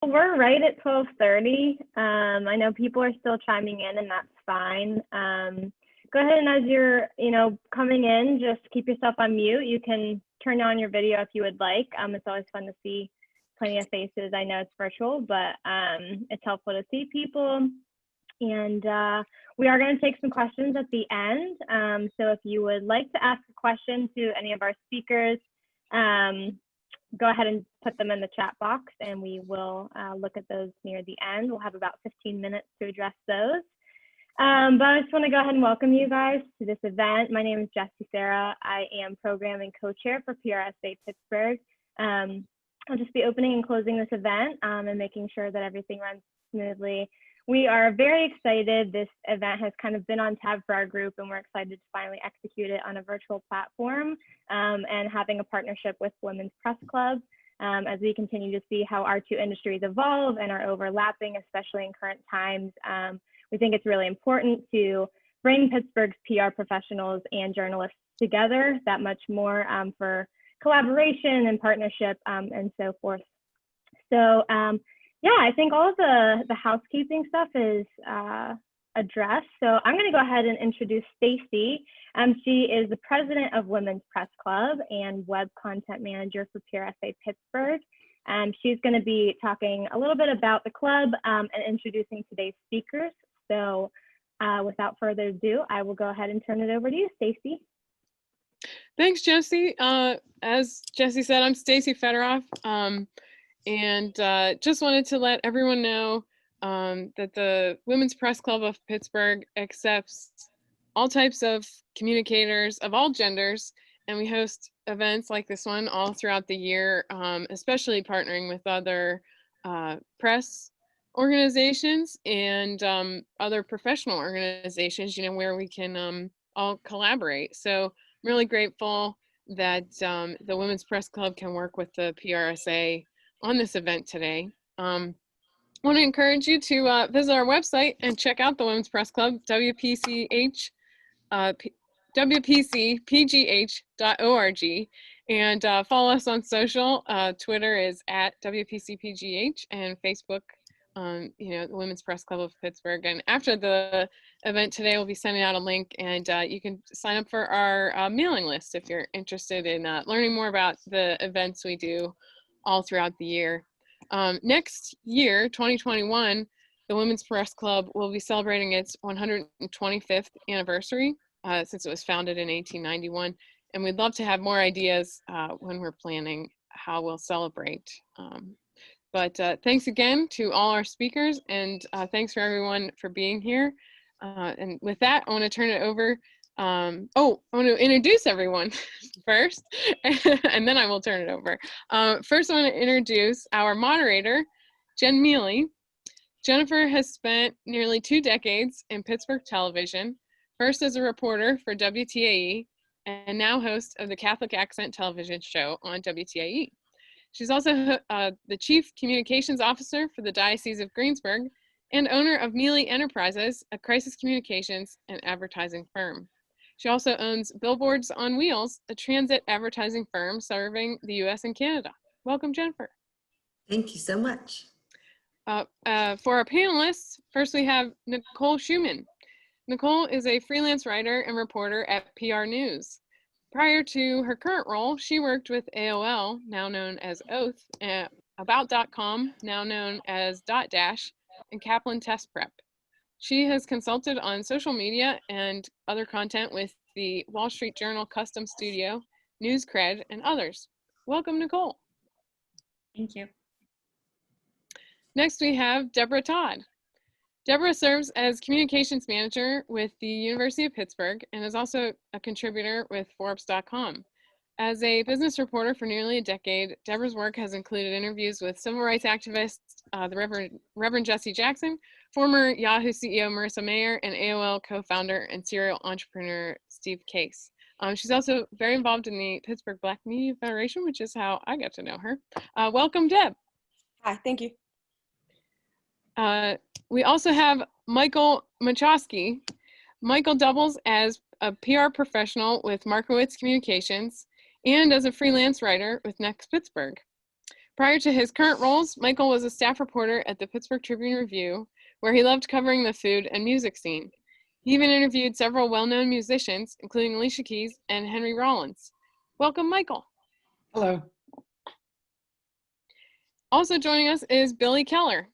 We're right at 12:30. I know people are still chiming in, and that's fine. Go ahead, and as you're, coming in, just keep yourself on mute. You can turn on your video if you would like. It's always fun to see plenty of faces. I know it's virtual, but it's helpful to see people. And we are going to take some questions at the end. So if you would like to ask a question to any of our speakers, go ahead and put them in the chat box, and we will look at those near the end. We'll have about 15 minutes to address those. But I just want to go ahead and welcome you guys to this event. My name is Serra. I am program and co-chair for PRSA Pittsburgh. I'll just be opening and closing this event and making sure that everything runs smoothly. We are very excited. This event has kind of been on tab for our group, and we're excited to finally execute it on a virtual platform and having a partnership with Women's Press Club as we continue to see how our two industries evolve and are overlapping, especially in current times. We think it's really important to bring Pittsburgh's PR professionals and journalists together that much more for collaboration and partnership and so forth. So yeah, I think all of the housekeeping stuff is addressed. So I'm going to go ahead and introduce Stacey. She is the president of Women's Press Club and web content manager for PRSA Pittsburgh. She's going to be talking a little bit about the club and introducing today's speakers. So without further ado, I will go ahead and turn it over to you, Stacey. Thanks, Jessie. As Jessie said, I'm Stacey Federoff. And just wanted to let everyone know that the Women's Press Club of Pittsburgh accepts all types of communicators of all genders, and we host events like this one all throughout the year, especially partnering with other press organizations and other professional organizations, where we can all collaborate. So I'm really grateful that the Women's Press Club can work with the PRSA on this event today. I want to encourage you to visit our website and check out the Women's Press Club, WPCPGH.org, and follow us on social. Twitter is at WPCPGH, and Facebook, the Women's Press Club of Pittsburgh. And after the event today, we'll be sending out a link, and you can sign up for our mailing list if you're interested in learning more about the events we do all throughout the year. Next year, 2021, the Women's Press Club will be celebrating its 125th anniversary since it was founded in 1891. And we'd love to have more ideas when we're planning how we'll celebrate. But thanks again to all our speakers, and thanks for everyone for being here. And with that, I want to turn it over. I want to introduce everyone first, and then I will turn it over. First, I want to introduce our moderator, Jen Miele. Jennifer has spent nearly 2 decades in Pittsburgh television, first as a reporter for WTAE, and now host of the Catholic Accent television show on WTAE. She's also the Chief Communications Officer for the Diocese of Greensburg and owner of Miele Enterprises, a crisis communications and advertising firm. She also owns Billboards on Wheels, a transit advertising firm serving the US and Canada. Welcome, Jennifer. Thank you so much. For our panelists, first we have Nicole Schuman. Nicole is a freelance writer and reporter at PRNEWS. Prior to her current role, she worked with AOL, now known as Oath, About.com, now known as Dotdash, and Kaplan Test Prep. She has consulted on social media and other content with the Wall Street Journal Custom Studio, NewsCred, and others. Welcome, Nicole. Thank you. Next, we have Deborah Todd. Deborah serves as communications manager with the University of Pittsburgh and is also a contributor with Forbes.com. As a business reporter for nearly a decade, Deborah's work has included interviews with civil rights activists, the Reverend Jesse Jackson, former Yahoo CEO Marissa Mayer, and AOL co-founder and serial entrepreneur Steve Case. She's also very involved in the Pittsburgh Black Media Federation, which is how I got to know her. Welcome, Deb. Hi, thank you. We also have Michael Machosky. Michael doubles as a PR professional with Markowitz Communications and as a freelance writer with NEXTpittsburgh. Prior to his current roles, Michael was a staff reporter at the Pittsburgh Tribune Review, where he loved covering the food and music scene. He even interviewed several well-known musicians, including Alicia Keys and Henry Rollins. Welcome, Michael. Hello. Also joining us is Billie Kellar.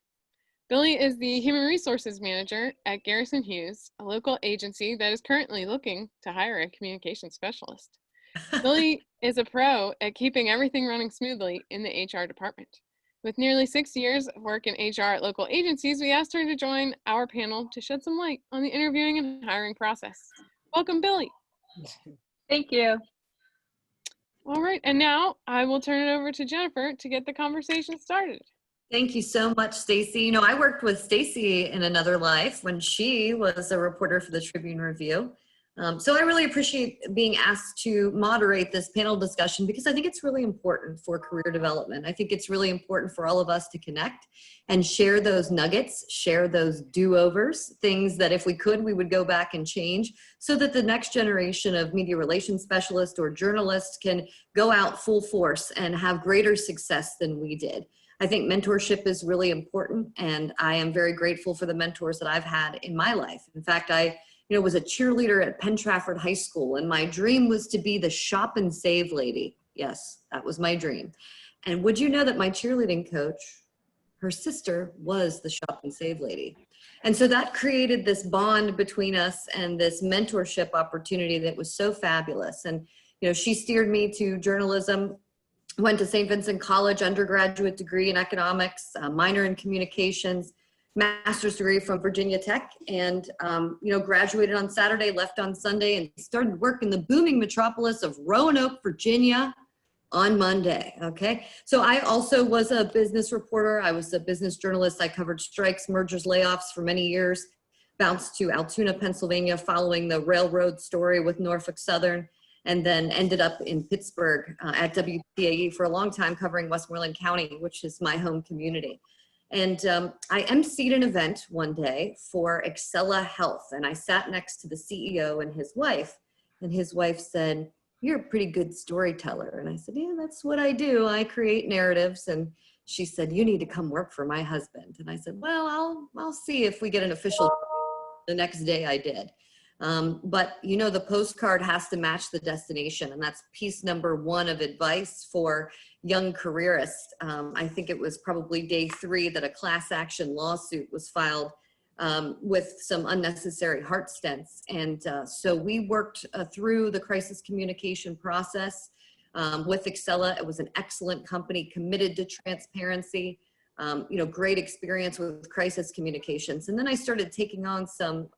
Billie is the Human Resources Manager at Garrison Hughes, a local agency that is currently looking to hire a communications specialist. Billie is a pro at keeping everything running smoothly in the HR department. With nearly 6 years of work in HR at local agencies, we asked her to join our panel to shed some light on the interviewing and hiring process. Welcome, Billie. Thank you. All right, and now I will turn it over to Jennifer to get the conversation started. Thank you so much, Stacey. You know, I worked with Stacey in another life when she was a reporter for the Tribune Review. So I really appreciate being asked to moderate this panel discussion because I think it's really important for career development. I think it's really important for all of us to connect and share those nuggets, share those do-overs, things that if we could, we would go back and change so that the next generation of media relations specialists or journalists can go out full force and have greater success than we did. I think mentorship is really important, and I am very grateful for the mentors that I've had in my life. In fact, I was a cheerleader at Penn Trafford High School, and my dream was to be the shop and save lady. Yes, that was my dream. And would you know that my cheerleading coach, her sister was the shop and save lady. And so that created this bond between us and this mentorship opportunity that was so fabulous. And, she steered me to journalism, went to St. Vincent College, undergraduate degree in economics, minor in communications, master's degree from Virginia Tech, and graduated on Saturday, left on Sunday, and started work in the booming metropolis of Roanoke, Virginia on Monday, okay? So I also was a business reporter. I was a business journalist. I covered strikes, mergers, layoffs for many years, bounced to Altoona, Pennsylvania, following the railroad story with Norfolk Southern, and then ended up in Pittsburgh at WPAE for a long time, covering Westmoreland County, which is my home community. And I emceed an event one day for Excella Health, and I sat next to the CEO and his wife said, "You're a pretty good storyteller." And I said, "Yeah, that's what I do. I create narratives." And she said, "You need to come work for my husband." And I said, "Well, I'll see if we get an official." The next day I did. But the postcard has to match the destination, and that's piece number one of advice for young careerists. I think it was probably day 3 that a class action lawsuit was filed with some unnecessary heart stents. And so we worked through the crisis communication process with Excella. It was an excellent company, committed to transparency. Great experience with crisis communications. And then I started taking on some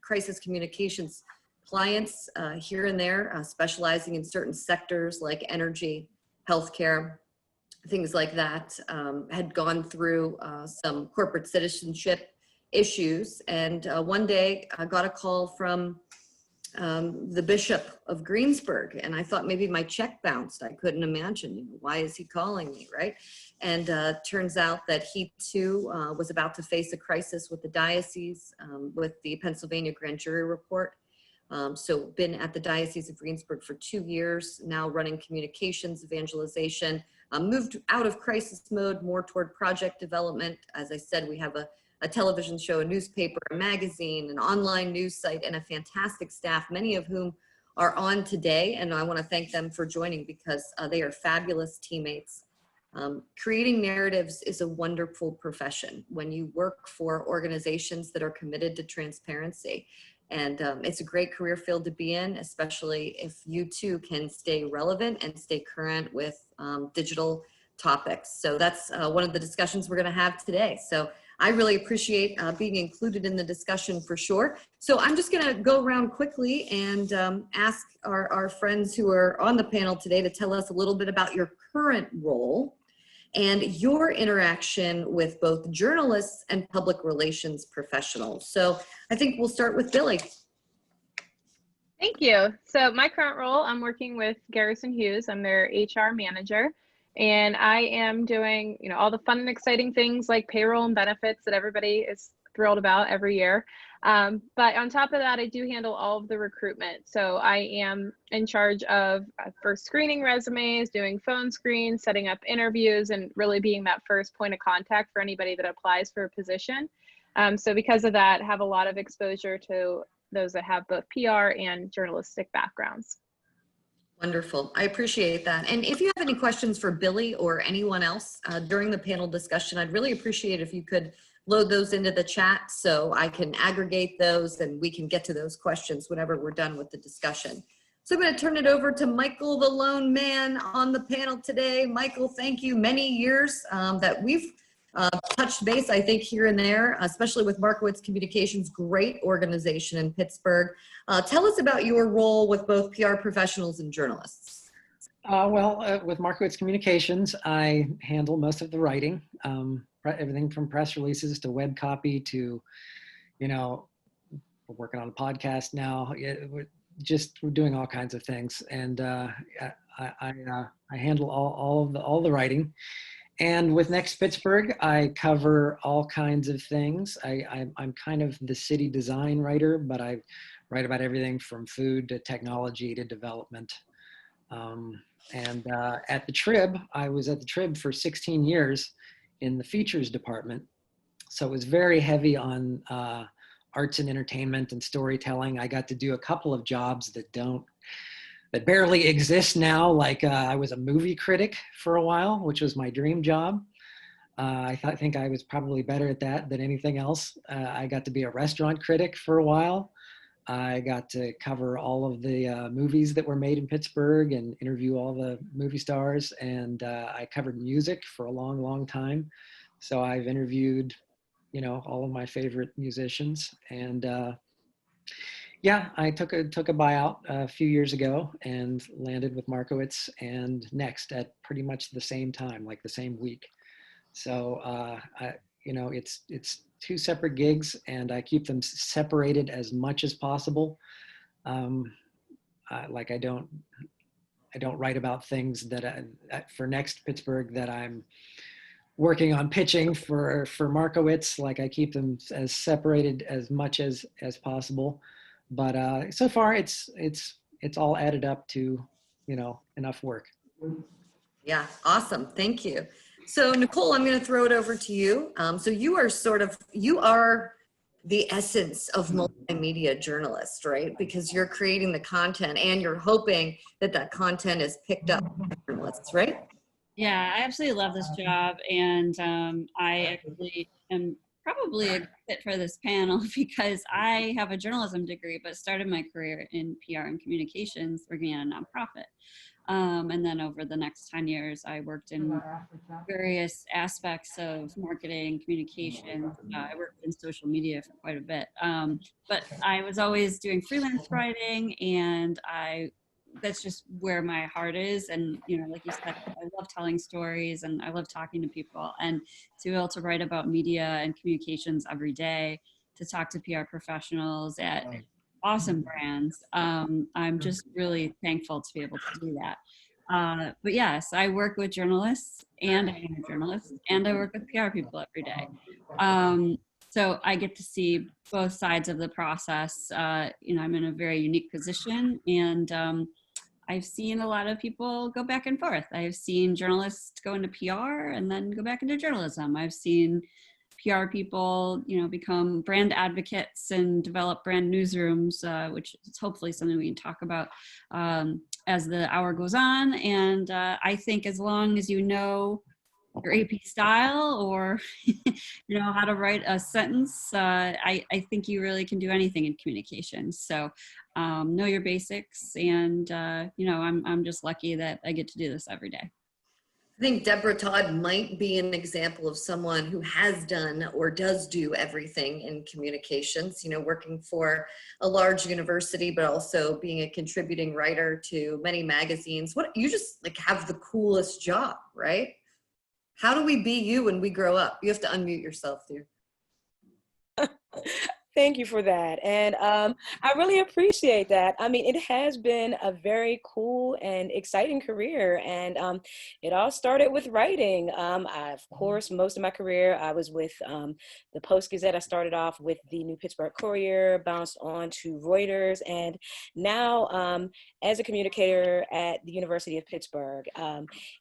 crisis communications clients here and there, specializing in certain sectors like energy, healthcare, things like that. Had gone through some corporate citizenship issues. And one day I got a call from the Bishop of Greensburg, and I thought maybe my check bounced. I couldn't imagine, why is he calling me, right? And turns out that he too was about to face a crisis with the diocese, with the Pennsylvania grand jury report. So been at the Diocese of Greensburg for 2 years, now running communications, evangelization, moved out of crisis mode, more toward project development. As I said, we have a television show, a newspaper, a magazine, an online news site, and a fantastic staff, many of whom are on today. And I want to thank them for joining because they are fabulous teammates. Creating narratives is a wonderful profession when you work for organizations that are committed to transparency. And it's a great career field to be in, especially if you too can stay relevant and stay current with digital topics. So that's one of the discussions we're going to have today. So I really appreciate being included in the discussion for sure. So I'm just going to go around quickly and ask our friends who are on the panel today to tell us a little bit about your current role and your interaction with both journalists and public relations professionals. So I think we'll start with Billie. Thank you. So my current role, I'm working with Garrison Hughes. I'm their HR manager, and I am doing, all the fun and exciting things like payroll and benefits that everybody is thrilled about every year. But on top of that, I do handle all of the recruitment. So I am in charge of first screening resumes, doing phone screens, setting up interviews, and really being that first point of contact for anybody that applies for a position. So because of that, have a lot of exposure to those that have both PR and journalistic backgrounds. Wonderful. I appreciate that. And if you have any questions for Billie or anyone else during the panel discussion, I'd really appreciate if you could load those into the chat so I can aggregate those and we can get to those questions whenever we're done with the discussion. So I'm going to turn it over to Michael, the lone man on the panel today. Michael, thank you. Many years that we've touched base, I think, here and there, especially with Markowitz Communications, great organization in Pittsburgh. Tell us about your role with both PR professionals and journalists. With Markowitz Communications, I handle most of the writing, everything from press releases to web copy to, we're working on a podcast now. We're doing all kinds of things, and I handle all the writing. And with NEXTpittsburgh, I cover all kinds of things. I'm kind of the city design writer, but I write about everything from food to technology to development. At the Trib, I was at the Trib for 16 years in the features department. So it was very heavy on arts and entertainment and storytelling. I got to do a couple of jobs that barely exist now. Like I was a movie critic for a while, which was my dream job. I think I was probably better at that than anything else. I got to be a restaurant critic for a while. I got to cover all of the movies that were made in Pittsburgh and interview all the movie stars. And I covered music for a long, long time. So I've interviewed, all of my favorite musicians. And yeah, I took a buyout a few years ago and landed with Markowitz and Next at pretty much the same time, like the same week. So it's two separate gigs, and I keep them separated as much as possible. Like I don't write about things that for NEXTpittsburgh that I'm working on pitching for Markowitz. Like I keep them as separated as much as possible. But so far it's all added up to, enough work. Yeah, awesome. Thank you. So Nicole, I'm going to throw it over to you. So you are the essence of multimedia journalist, right? Because you're creating the content and you're hoping that content is picked up by journalists, right? Yeah, I absolutely love this job. And I actually am probably a fit for this panel because I have a journalism degree, but started my career in PR and communications working at a nonprofit. And then over the next 10 years, I worked in various aspects of marketing, communication. I worked in social media for quite a bit. But I was always doing freelance writing, and that's just where my heart is. And, like you said, I love telling stories and I love talking to people, and to be able to write about media and communications every day, to talk to PR professionals at awesome brands. I'm just really thankful to be able to do that. But yes, I work with journalists, and I am a journalist, and I work with PR people every day. So I get to see both sides of the process. I'm in a very unique position, and I've seen a lot of people go back and forth. I've seen journalists go into PR and then go back into journalism. I've seen PR people, become brand advocates and develop brand newsrooms, which is hopefully something we can talk about as the hour goes on. And I think as long as you know your AP style or how to write a sentence, I think you really can do anything in communications. So know your basics, and I'm just lucky that I get to do this every day. I think Deborah Todd might be an example of someone who has done or does do everything in communications, working for a large university, but also being a contributing writer to many magazines. You just have the coolest job, right? How do we be you when we grow up? You have to unmute yourself, dear. Thank you for that. And I really appreciate that. I mean, it has been a very cool and exciting career. And it all started with writing. Of course, most of my career, I was with the Post-Gazette. I started off with the New Pittsburgh Courier, bounced on to Reuters, and now as a communicator at the University of Pittsburgh.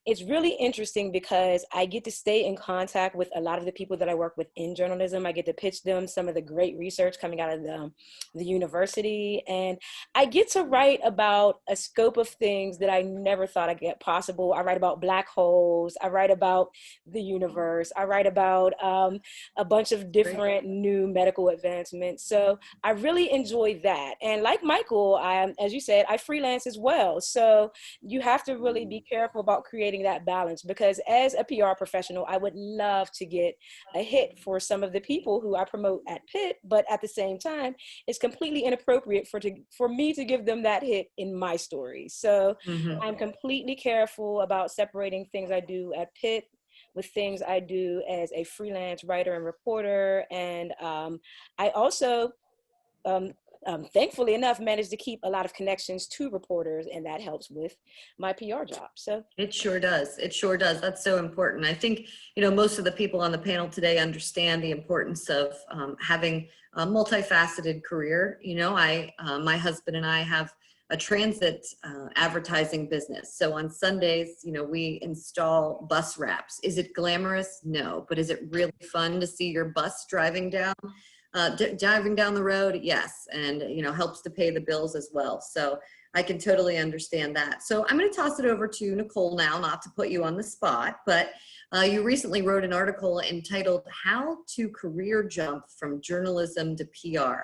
It's really interesting because I get to stay in contact with a lot of the people that I work with in journalism. I get to pitch them some of the great research coming out of the university, and I get to write about a scope of things that I never thought I'd get possible. I write about black holes, I write about the universe, I write about a bunch of different new medical advancements. So I really enjoy that. And like Michael, as you said, I freelance as well. So you have to really be careful about creating that balance, because as a PR professional, I would love to get a hit for some of the people who I promote at Pitt, but at the same time, it's completely inappropriate for me to give them that hit in my story. So I'm completely careful about separating things I do at Pitt with things I do as a freelance writer and reporter. And I also, thankfully enough, managed to keep a lot of connections to reporters, and that helps with my PR job. So it sure does. It sure does. That's so important. I think, most of the people on the panel today understand the importance of having a multifaceted career. My husband and I have a transit advertising business. So on Sundays, we install bus wraps. Is it glamorous? No. But is it really fun to see your bus driving down the road? Yes. And, helps to pay the bills as well. So I can totally understand that. So I'm going to toss it over to Nicole now, not to put you on the spot, but you recently wrote an article entitled "How to Career Jump from Journalism to PR."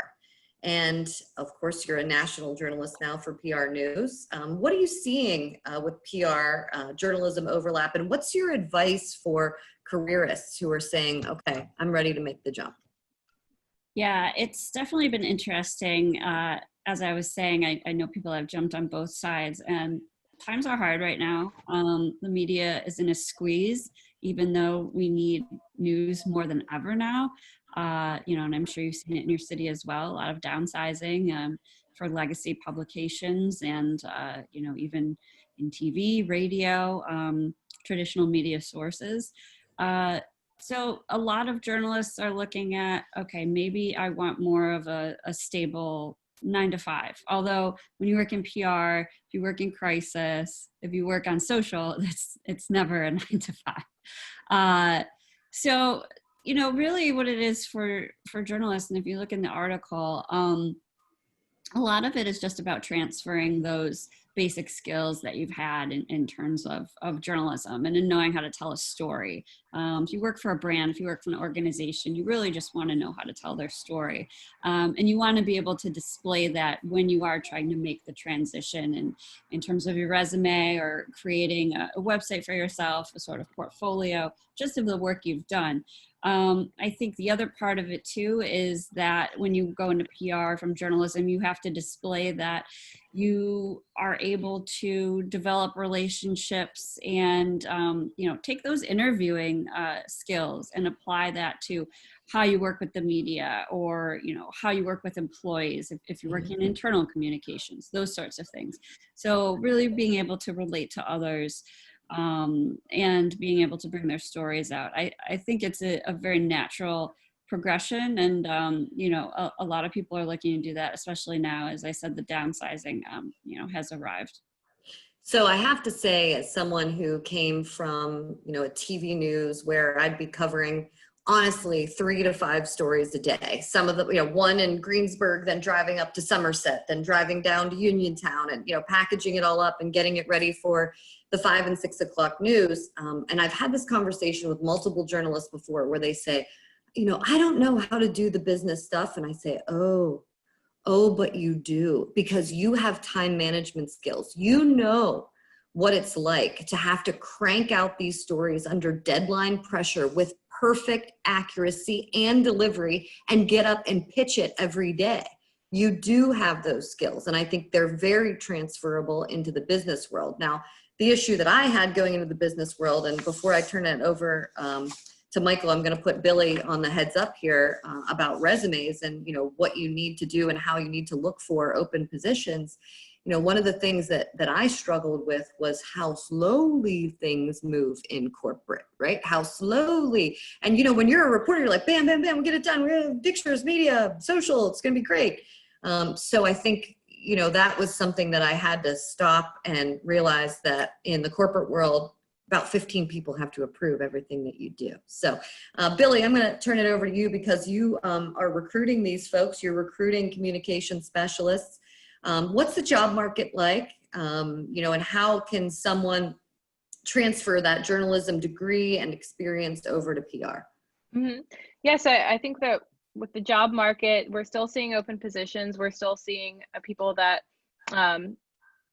And of course, you're a national journalist now for PRNEWS. What are you seeing with PR journalism overlap? And what's your advice for careerists who are saying, okay, I'm ready to make the jump? Yeah, it's definitely been interesting. As I was saying, I know people have jumped on both sides, and times are hard right now. The media is in a squeeze, even though we need news more than ever now. And I'm sure you've seen it in your city as well, a lot of downsizing for legacy publications and, even in TV, radio, traditional media sources. So a lot of journalists are looking at, okay, maybe I want more of a stable 9-to-5. Although when you work in PR, if you work in crisis, if you work on social, it's never a 9-to-5. So, really what it is for journalists, and if you look in the article, a lot of it is just about transferring those basic skills that you've had in terms of journalism and in knowing how to tell a story. If you work for a brand, if you work for an organization, you really just want to know how to tell their story. And you want to be able to display that when you are trying to make the transition and in terms of your resume or creating a website for yourself, a sort of portfolio, just of the work you've done. I think the other part of it too is that when you go into PR from journalism, you have to display that you are able to develop relationships and, take those interviewing skills and apply that to how you work with the media or, how you work with employees, if you're working in internal communications, those sorts of things. So really being able to relate to others and being able to bring their stories out. I think it's a very natural progression, and a lot of people are looking to do that, especially now, as I said, the downsizing has arrived. So I have to say, as someone who came from a TV news where I'd be covering honestly 3 to 5 stories a day, some of the one in Greensburg, then driving up to Somerset, then driving down to Uniontown, and packaging it all up and getting it ready for the 5 and 6 o'clock news. And I've had this conversation with multiple journalists before where they say, I don't know how to do the business stuff. And I say, oh, but you do, because you have time management skills. You know what it's like to have to crank out these stories under deadline pressure with perfect accuracy and delivery and get up and pitch it every day. You do have those skills, and I think they're very transferable into the business world. Now, the issue that I had going into the business world, and before I turn it over to Michael, I'm going to put Billie on the heads up here about resumes and, you know, what you need to do and how you need to look for open positions. You know, one of the things that I struggled with was how slowly things move in corporate, right? How slowly. And, you know, when you're a reporter, you're like, bam, bam, bam, we'll get it done. We're going to pictures, media, social, it's going to be great. So I think, you know, that was something that I had to stop and realize that in the corporate world, about 15 people have to approve everything that you do. So Billie, I'm going to turn it over to you because you are recruiting these folks. You're recruiting communication specialists. What's the job market like? You know, and how can someone transfer that journalism degree and experience over to PR? Mm-hmm. Yes, I think that with the job market, we're still seeing open positions. We're still seeing people that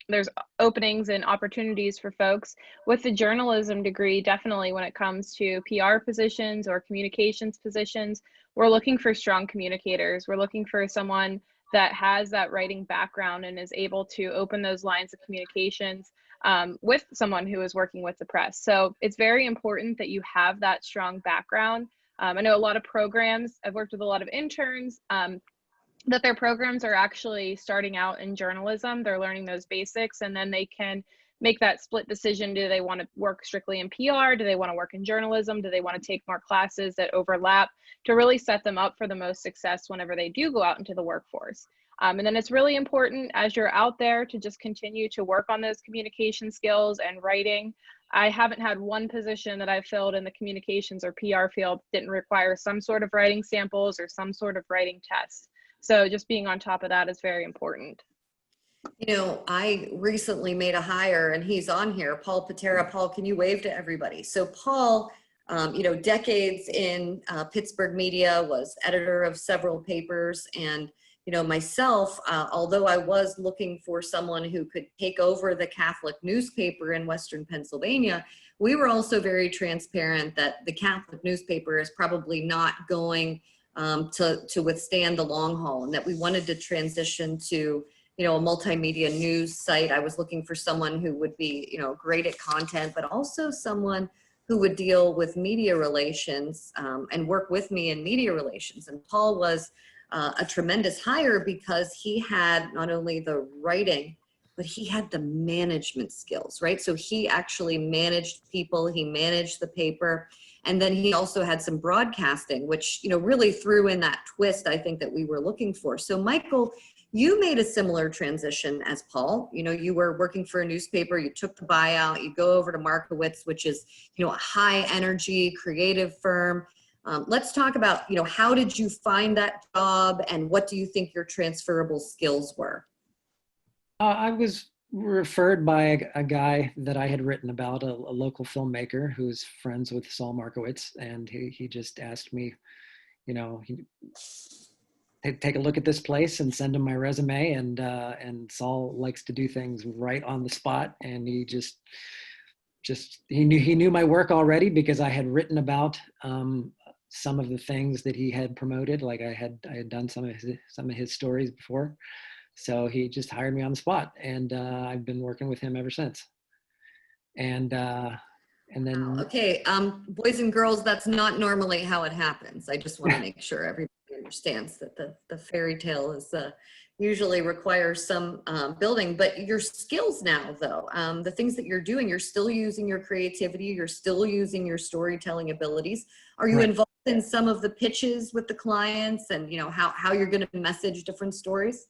there's openings and opportunities for folks. With the journalism degree, definitely when it comes to PR positions or communications positions, we're looking for strong communicators. We're looking for someone that has that writing background and is able to open those lines of communications with someone who is working with the press. So it's very important that you have that strong background. I know a lot of programs, I've worked with a lot of interns, that their programs are actually starting out in journalism. They're learning those basics, and then they can make that split decision. Do they want to work strictly in PR? Do they want to work in journalism? Do they want to take more classes that overlap to really set them up for the most success whenever they do go out into the workforce? And then it's really important as you're out there to just continue to work on those communication skills and writing. I haven't had one position that I've filled in the communications or PR field that didn't require some sort of writing samples or some sort of writing test. So just being on top of that is very important. You know, I recently made a hire and he's on here, Paul Patera. Paul, can you wave to everybody? So Paul, you know, decades in Pittsburgh media, was editor of several papers. And, you know, myself, although I was looking for someone who could take over the Catholic newspaper in Western Pennsylvania, we were also very transparent that the Catholic newspaper is probably not going to withstand the long haul, and that we wanted to transition to, you know, a multimedia news site. I was looking for someone who would be, you know, great at content, but also someone who would deal with media relations and work with me in media relations. And Paul was a tremendous hire because he had not only the writing, but he had the management skills, right? So he actually managed people, he managed the paper. And then he also had some broadcasting, which, you know, really threw in that twist, I think, that we were looking for. So Michael, you made a similar transition as Paul. You know, you were working for a newspaper, you took the buyout, you go over to Markowitz, which is, you know, a high energy, creative firm. Let's talk about, you know, how did you find that job and what do you think your transferable skills were? I was referred by a guy that I had written about, a local filmmaker who's friends with Saul Markowitz, and he just asked me, you know, take a look at this place and send him my resume, and Saul likes to do things right on the spot, and he he knew my work already because I had written about some of the things that he had promoted, like I had done some of his stories before. So he just hired me on the spot, and I've been working with him ever since. And then okay, boys and girls, that's not normally how it happens. I just want to make sure everybody understands that the fairy tale is usually requires some building. But your skills now, though, the things that you're doing, you're still using your creativity, you're still using your storytelling abilities. Are you involved in some of the pitches with the clients, and, you know, how you're going to message different stories?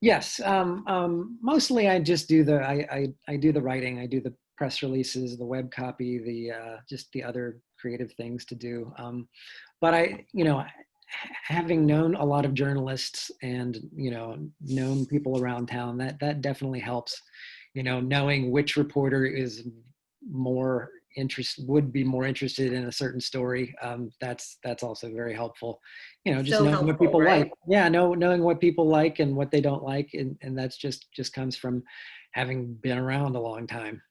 Yes, mostly I just do I do the writing, I do the press releases, the web copy, just the other creative things to do. But you know, having known a lot of journalists and, you know, known people around town, that definitely helps. You know, knowing which reporter is would be more interested in a certain story. That's also very helpful. You know, just knowing what people like. Yeah, knowing what people like and what they don't like, and that's just comes from having been around a long time.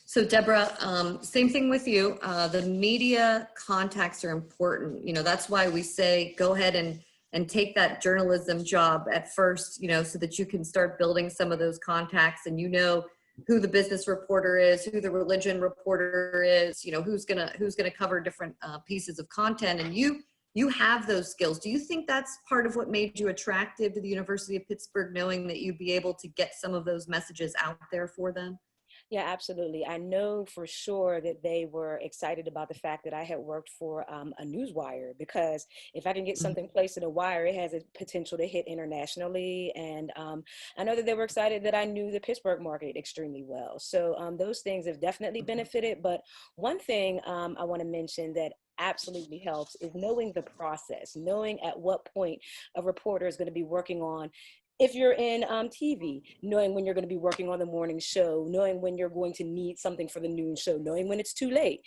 So Deborah, same thing with you. The media contacts are important. You know, that's why we say go ahead and take that journalism job at first, you know, so that you can start building some of those contacts, and, you know, who the business reporter is, who the religion reporter is, you know, who's gonna cover different pieces of content, and you have those skills. Do you think that's part of what made you attractive to the University of Pittsburgh, knowing that you'd be able to get some of those messages out there for them? Yeah, absolutely. I know for sure that they were excited about the fact that I had worked for a news wire, because if I can get something placed in a wire, it has a potential to hit internationally. And I know that they were excited that I knew the Pittsburgh market extremely well. So those things have definitely benefited. But one thing I want to mention that absolutely helps is knowing the process, knowing at what point a reporter is going to be working on. If you're in TV, knowing when you're going to be working on the morning show, knowing when you're going to need something for the noon show, knowing when it's too late.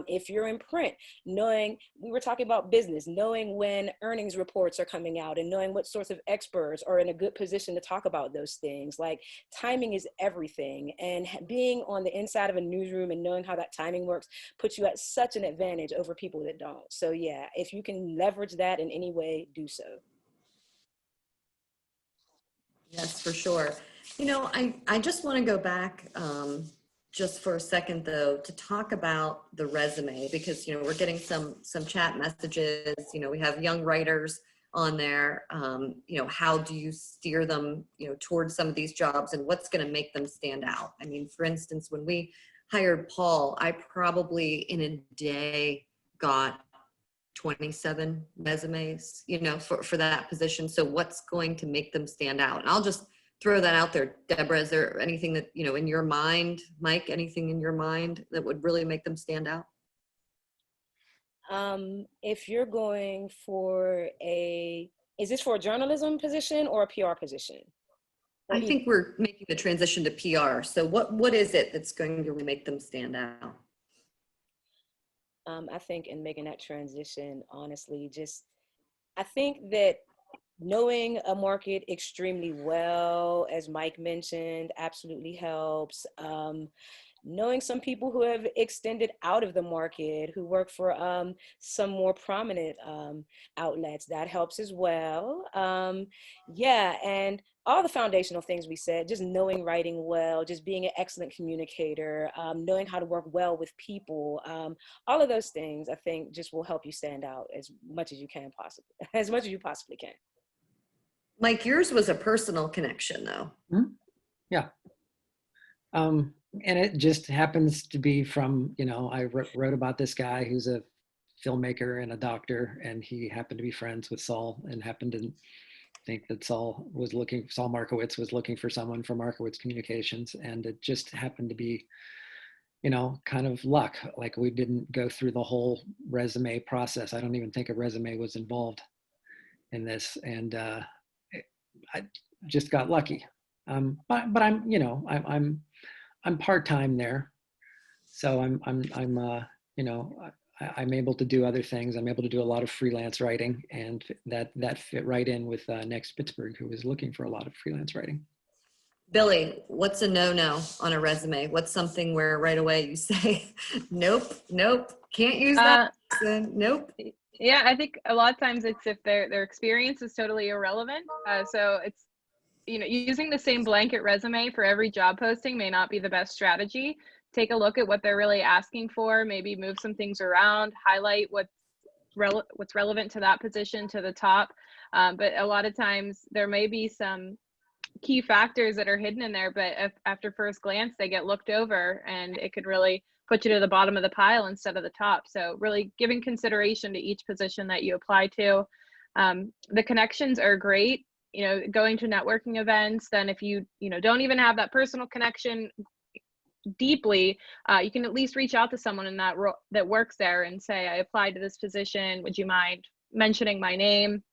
If you're in print, knowing, we were talking about business, knowing when earnings reports are coming out and knowing what sorts of experts are in a good position to talk about those things. Like, timing is everything. And being on the inside of a newsroom and knowing how that timing works puts you at such an advantage over people that don't. So yeah, if you can leverage that in any way, do so. Yes, for sure. You know, I just want to go back just for a second, though, to talk about the resume, because, you know, we're getting some chat messages. You know, we have young writers on there. You know, how do you steer them, you know, towards some of these jobs, and what's going to make them stand out? I mean, for instance, when we hired Paul, I probably in a day got 27 resumes, you know, for that position. So what's going to make them stand out? And I'll just throw that out there. Deborah, is there anything that, you know, in your mind, Mike, anything in your mind that would really make them stand out? If you're going for is this for a journalism position or a PR position? I think we're making the transition to PR. So what is it that's going to make them stand out? I think in making that transition, honestly, I think that knowing a market extremely well, as Mike mentioned, absolutely helps. Knowing some people who have extended out of the market, who work for some more prominent outlets, that helps as well. Yeah, and all the foundational things we said, just knowing writing well, just being an excellent communicator, knowing how to work well with people, all of those things I think just will help you stand out as much as you can possibly, as much as you possibly can. Mike, yours was a personal connection though. Mm-hmm. Yeah. And it just happens to be from, you know, I wrote about this guy who's a filmmaker and a doctor, and he happened to be friends with Saul and happened to think that Saul Markowitz was looking for someone for Markowitz Communications. And it just happened to be, you know, kind of luck. Like, we didn't go through the whole resume process. I don't even think a resume was involved in this. And I just got lucky. But I'm, you know, I'm part-time there. So I'm you know, I'm able to do other things. I'm able to do a lot of freelance writing, and that fit right in with NEXTpittsburgh, who was looking for a lot of freelance writing. Billie, what's a no-no on a resume? What's something where right away you say, nope, can't use that? Nope. Yeah, I think a lot of times it's if their experience is totally irrelevant. So it's, you know, using the same blanket resume for every job posting may not be the best strategy. Take a look at what they're really asking for, maybe move some things around, highlight what's relevant to that position to the top. But a lot of times there may be some key factors that are hidden in there, but if after first glance they get looked over, and it could really put you to the bottom of the pile instead of the top. So really giving consideration to each position that you apply to. The connections are great, you know, going to networking events. Then if you know, don't even have that personal connection deeply, you can at least reach out to someone in that that works there and say, I applied to this position. Would you mind mentioning my name?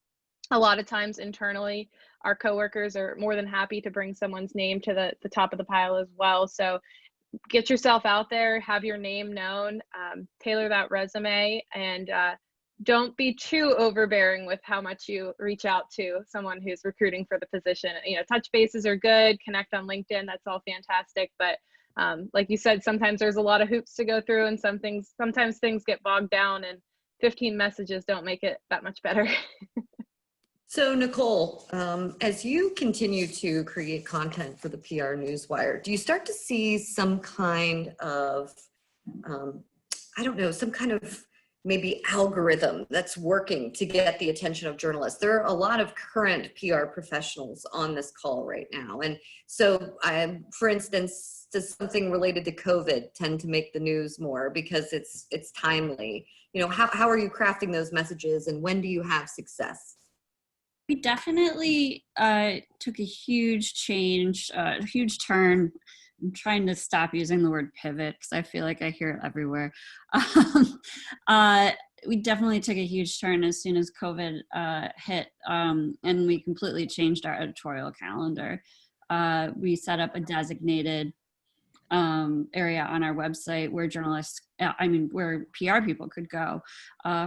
A lot of times internally, our coworkers are more than happy to bring someone's name to the top of the pile as well. So get yourself out there, have your name known, tailor that resume, and don't be too overbearing with how much you reach out to someone who's recruiting for the position. You know, touch bases are good, connect on LinkedIn, that's all fantastic. But like you said, sometimes there's a lot of hoops to go through, and sometimes things get bogged down, and 15 messages don't make it that much better. So Nicole, as you continue to create content for the PR Newswire, do you start to see some kind of, I don't know, some kind of maybe algorithm that's working to get the attention of journalists? There are a lot of current PR professionals on this call right now. And so, for instance, does something related to COVID tend to make the news more because it's timely? You know, how are you crafting those messages, and when do you have success? We definitely took a huge change, a huge turn. I'm trying to stop using the word pivot because I feel like I hear it everywhere. We definitely took a huge turn as soon as COVID hit, and we completely changed our editorial calendar. We set up a designated area on our website where journalists, where PR people could go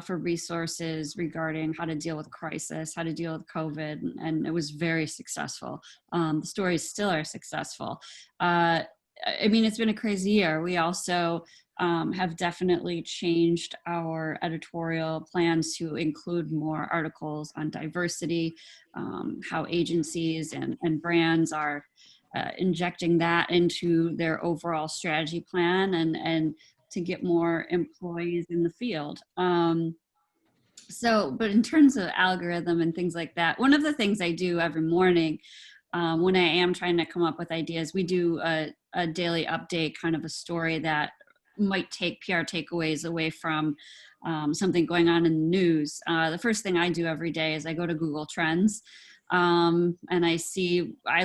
for resources regarding how to deal with crisis, how to deal with COVID, and it was very successful. The stories still are successful. It's been a crazy year. We also have definitely changed our editorial plans to include more articles on diversity, how agencies and brands are injecting that into their overall strategy plan and to get more employees in the field. But in terms of algorithm and things like that, one of the things I do every morning when I am trying to come up with ideas, we do a daily update, kind of a story that might take PR takeaways away from something going on in the news. The first thing I do every day is I go to Google Trends. And I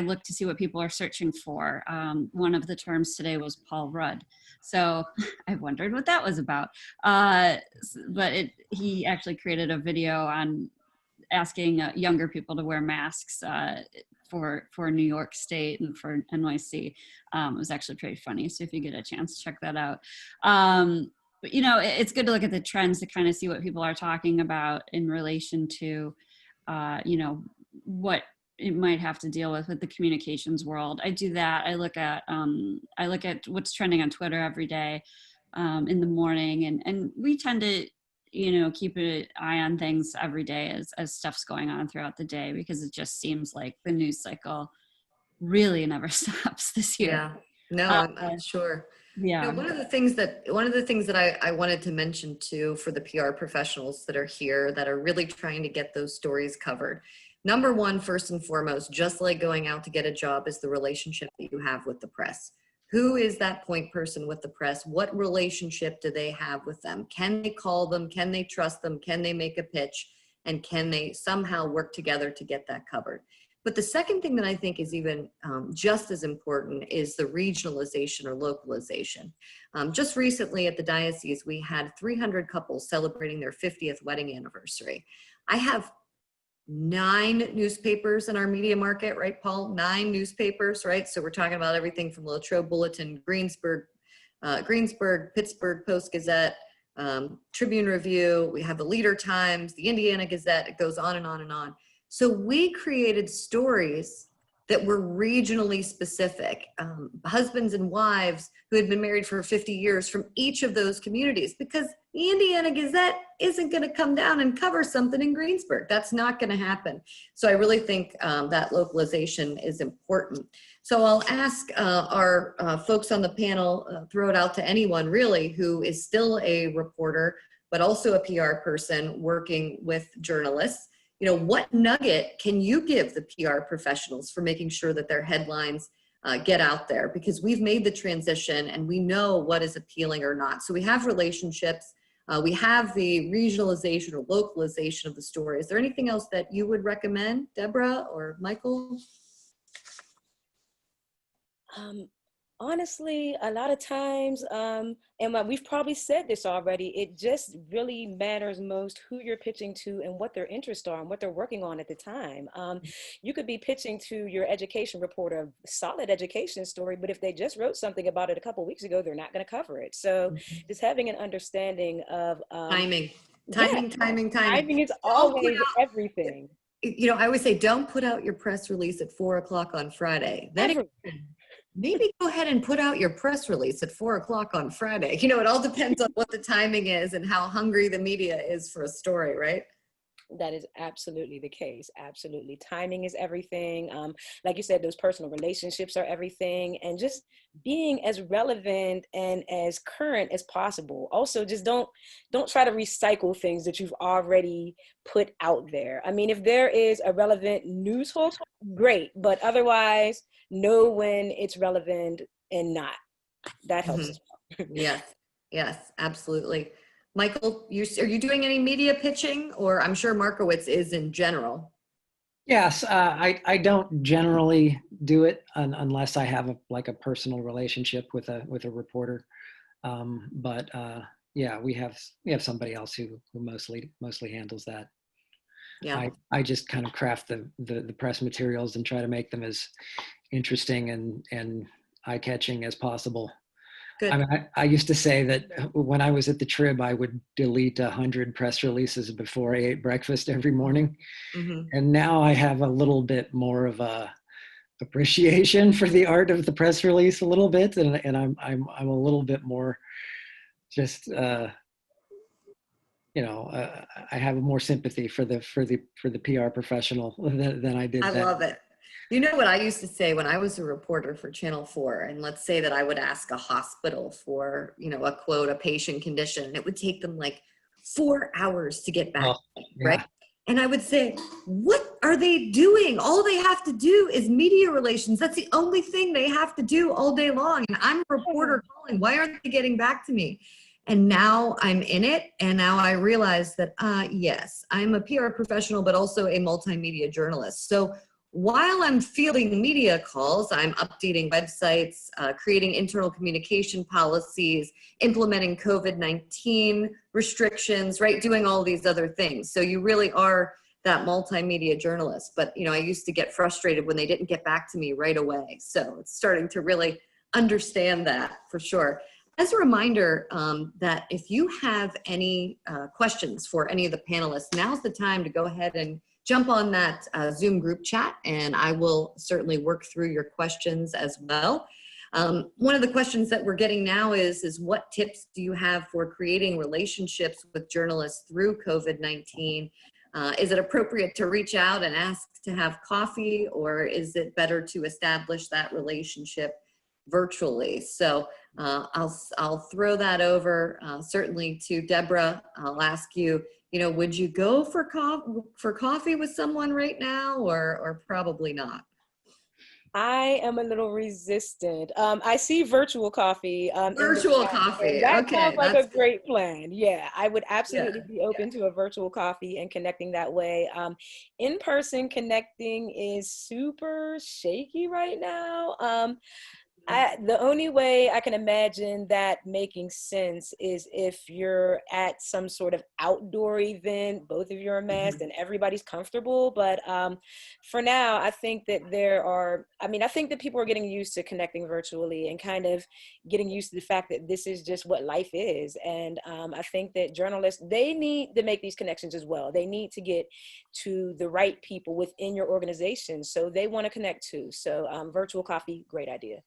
look to see what people are searching for. One of the terms today was Paul Rudd. So I wondered what that was about. He actually created a video on asking younger people to wear masks for New York State and for NYC. It was actually pretty funny. So if you get a chance, check that out. But it's good to look at the trends to kind of see what people are talking about in relation to, what it might have to deal with the communications world. I do that. I look at what's trending on Twitter every day in the morning, and we tend to keep an eye on things every day as stuff's going on throughout the day, because it just seems like the news cycle really never stops this year. Yeah, no, I'm sure. Yeah. One of the things that I wanted to mention too for the PR professionals that are here that are really trying to get those stories covered. Number one, first and foremost, just like going out to get a job, is the relationship that you have with the press. Who is that point person with the press? What relationship do they have with them? Can they call them? Can they trust them? Can they make a pitch? And can they somehow work together to get that covered? But the second thing that I think is even just as important is the regionalization or localization. Just recently at the diocese, we had 300 couples celebrating their 50th wedding anniversary. I have 9 newspapers in our media market, right, Paul? 9 newspapers, right? So we're talking about everything from Latrobe Bulletin, Greensburg, Pittsburgh Post-Gazette, Tribune Review. We have the Leader Times, the Indiana Gazette. It goes on and on and on. So we created stories that were regionally specific, husbands and wives who had been married for 50 years from each of those communities, because the Indiana Gazette isn't going to come down and cover something in Greensburg. That's not going to happen. So I really think that localization is important. So I'll ask our folks on the panel, throw it out to anyone really who is still a reporter, but also a PR person working with journalists. What nugget can you give the PR professionals for making sure that their headlines get out there? Because we've made the transition and we know what is appealing or not. So we have relationships, we have the regionalization or localization of the story. Is there anything else that you would recommend, Deborah or Michael? Honestly, a lot of times, and we've probably said this already, it just really matters most who you're pitching to and what their interests are and what they're working on at the time. You could be pitching to your education reporter a solid education story, but if they just wrote something about it a couple of weeks ago, they're not going to cover it. So just having an understanding of timing is always everything. I always say, don't put out your press release at 4 o'clock on Friday. Maybe go ahead and put out your press release at 4 o'clock on Friday. It all depends on what the timing is and how hungry the media is for a story, right? That is absolutely the case. Absolutely. Timing is everything. Like you said, those personal relationships are everything, and just being as relevant and as current as possible. Also, just don't try to recycle things that you've already put out there. I mean, if there is a relevant news hook, great, but otherwise know when it's relevant and not. That helps as well. Yes, absolutely. Michael, are you doing any media pitching, or I'm sure Markowitz is in general? Yes, I don't generally do it unless I have a personal relationship with a reporter. But yeah, we have somebody else who mostly handles that. Yeah. I just kind of craft the press materials and try to make them as interesting and eye-catching as possible. Good. I mean, I used to say that when I was at the Trib, I would delete 100 press releases before I ate breakfast every morning. Mm-hmm. And now I have a little bit more of a appreciation for the art of the press release a little bit. And I'm a little bit more just, I have more sympathy for the PR professional than I did. I love it. You know what I used to say when I was a reporter for Channel 4, and let's say that I would ask a hospital for, a quote, a patient condition, and it would take them like 4 hours to get back, right? And I would say, what are they doing? All they have to do is media relations. That's the only thing they have to do all day long. And I'm a reporter calling. Why aren't they getting back to me? And now I'm in it. And now I realize that, yes, I'm a PR professional, but also a multimedia journalist. So while I'm fielding media calls, I'm updating websites, creating internal communication policies, implementing COVID-19 restrictions, right? Doing all these other things. So you really are that multimedia journalist. But, I used to get frustrated when they didn't get back to me right away. So it's starting to really understand that for sure. As a reminder, that if you have any questions for any of the panelists, now's the time to go ahead and jump on that Zoom group chat, and I will certainly work through your questions as well. One of the questions that we're getting now is what tips do you have for creating relationships with journalists through COVID-19? Is it appropriate to reach out and ask to have coffee, or is it better to establish that relationship virtually? So I'll throw that over certainly to Deborah. I'll ask you, would you go for coffee with someone right now, or probably not? I am a little resistant. I see virtual coffee. Virtual coffee. That Okay, sounds like that's a great plan. Yeah, I would absolutely Yeah. be open to a virtual coffee and connecting that way. In-person connecting is super shaky right now. The only way I can imagine that making sense is if you're at some sort of outdoor event, both of you are masked and everybody's comfortable. But for now, I think that I think that people are getting used to connecting virtually and kind of getting used to the fact that this is just what life is. And I think that journalists, they need to make these connections as well. They need to get to the right people within your organization. So they want to connect too. So virtual coffee, great idea.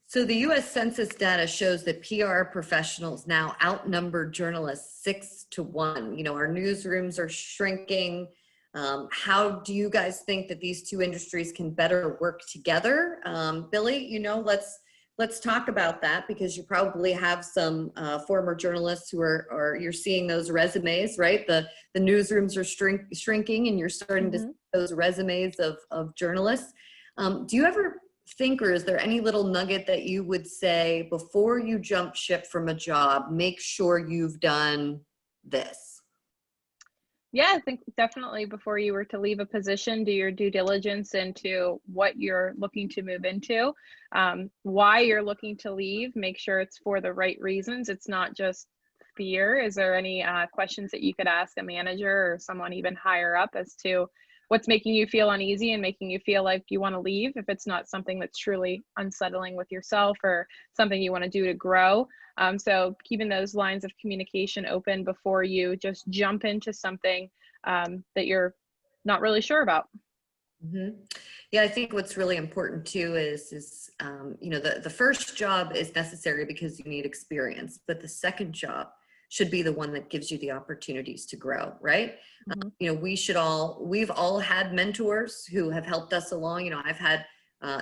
So the U.S. Census data shows that PR professionals now outnumber journalists 6-1. Our newsrooms are shrinking. How do you guys think that these two industries can better work together? Billie, let's talk about that, because you probably have some former journalists who are you're seeing those resumes, right? The newsrooms are shrinking, and you're starting to see those resumes of journalists. Do you ever think, or is there any little nugget that you would say before you jump ship from a job, make sure you've done this? Yeah, I think definitely before you were to leave a position, do your due diligence into what you're looking to move into, why you're looking to leave, make sure it's for the right reasons. It's not just fear. Is there any questions that you could ask a manager or someone even higher up as to what's making you feel uneasy and making you feel like you want to leave, if it's not something that's truly unsettling with yourself or something you want to do to grow. So keeping those lines of communication open before you just jump into something that you're not really sure about. Yeah, I think what's really important too is the first job is necessary because you need experience, but the second job should be the one that gives you the opportunities to grow, right? Mhm. You know, we've all had mentors who have helped us along. You know, I've had